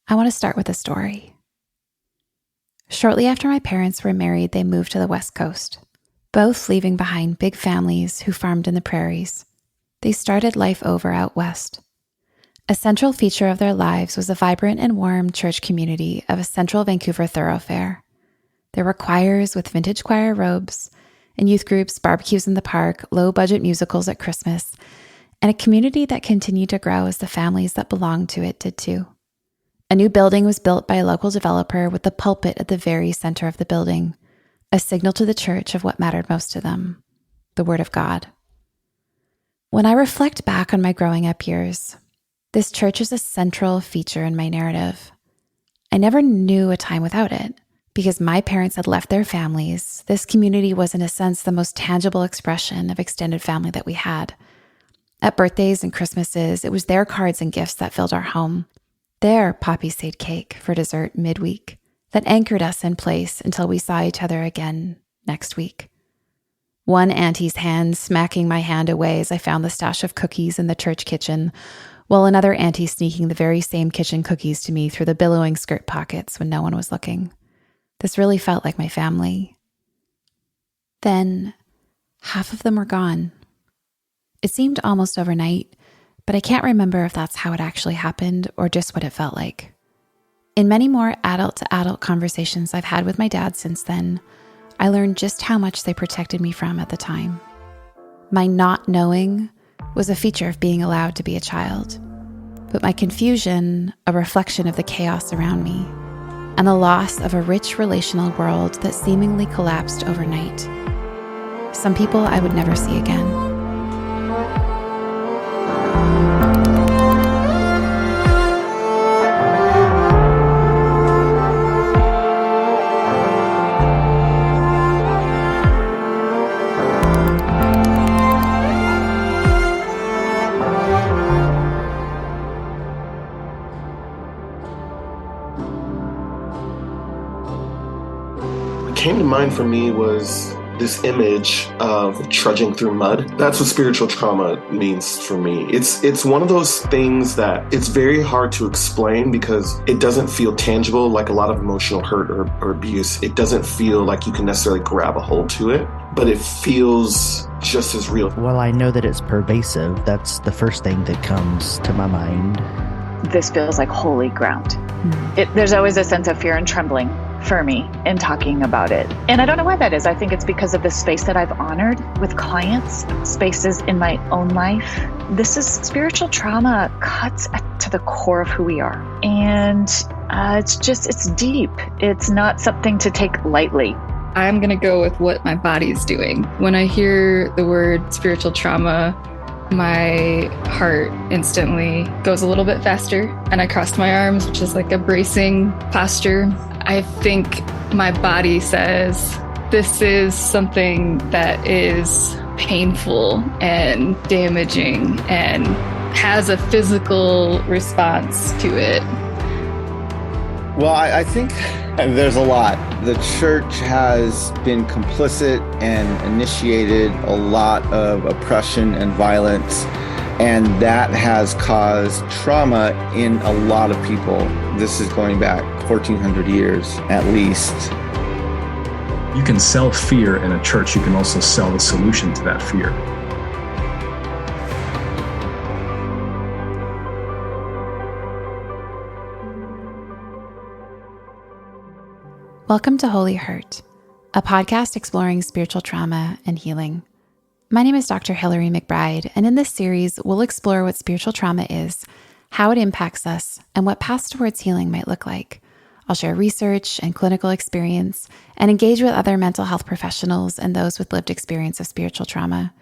I want to start with a story. Shortly after my parents were married, they moved to the West Coast, both leaving behind big families who farmed in the prairies. They started life over out west. A central feature of their lives was a vibrant and warm church community of a central Vancouver thoroughfare. There were choirs with vintage choir robes, and youth groups, barbecues in the park, low-budget musicals at Christmas, and a community that continued to grow as the families that belonged to it did too. A new building was built by a local developer with the pulpit at the very center of the building, a signal to the church of what mattered most to them, the Word of God. When I reflect back on my growing up years, this church is a central feature in my narrative. I never knew a time without it. Because my parents had left their families, this community was in a sense the most tangible expression of extended family that we had. At birthdays and Christmases, it was their cards and gifts that filled our home. Their poppy seed cake for dessert midweek that anchored us in place until we saw each other again next week. One auntie's hand smacking my hand away as I found the stash of cookies in the church kitchen, while another auntie sneaking the very same kitchen cookies to me through the billowing skirt pockets when no one was looking. This really felt like my family. Then, half of them were gone. It seemed almost overnight, but I can't remember if that's how it actually happened or just what it felt like. In many more adult-to-adult conversations I've had with my dad since then, I learned just how much they protected me from at the time. My not knowing was a feature of being allowed to be a child, but my confusion, a reflection of the chaos around me, and the loss of a rich relational world that seemingly collapsed overnight. Some people I would never see again. Came to mind for me was this image of trudging through mud. That's what spiritual trauma means for me. It's one of those things that it's very hard to explain because it doesn't feel tangible like a lot of emotional hurt or abuse. It doesn't feel like you can necessarily grab a hold to it, but it feels just as real. Well, I know that it's pervasive. That's the first thing that comes to my mind. This feels like holy ground. There's always a sense of fear and trembling for me in talking about it. And I don't know why that is. I think it's because of the space that I've honored with clients, spaces in my own life. This is spiritual trauma cuts to the core of who we are. And it's deep. It's not something to take lightly. I'm going to go with what my body's doing. When I hear the word spiritual trauma, my heart instantly goes a little bit faster and I cross my arms, which is like a bracing posture. I think my body says this is something that is painful and damaging and has a physical response to it. Well, I think there's a lot. The church has been complicit and initiated a lot of oppression and violence, and that has caused trauma in a lot of people. This is going back 1,400 years at least. You can sell fear in a church. You can also sell the solution to that fear. Welcome to Holy Hurt, a podcast exploring spiritual trauma and healing. My name is Dr. Hilary McBride, and in this series, we'll explore what spiritual trauma is, how it impacts us, and what paths towards healing might look like. I'll share research and clinical experience and engage with other mental health professionals and those with lived experience of spiritual trauma.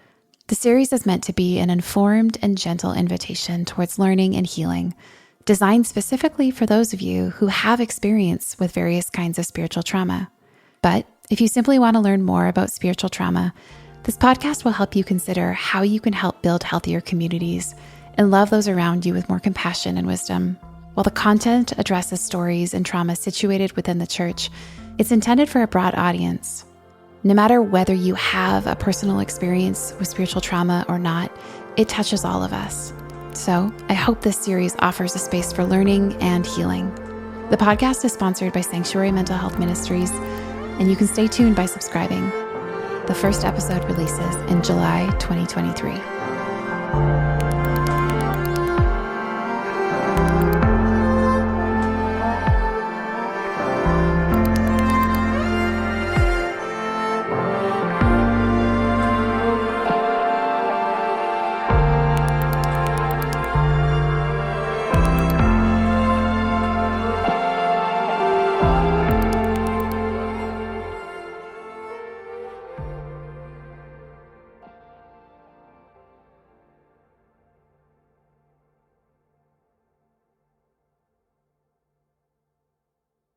The series is meant to be an informed and gentle invitation towards learning and healing, designed specifically for those of you who have experience with various kinds of spiritual trauma. But if you simply want to learn more about spiritual trauma, this podcast will help you consider how you can help build healthier communities and love those around you with more compassion and wisdom. While the content addresses stories and trauma situated within the church, it's intended for a broad audience. No matter whether you have a personal experience with spiritual trauma or not, it touches all of us. So I hope this series offers a space for learning and healing. The podcast is sponsored by Sanctuary Mental Health Ministries, and you can stay tuned by subscribing. The first episode releases in July 2023.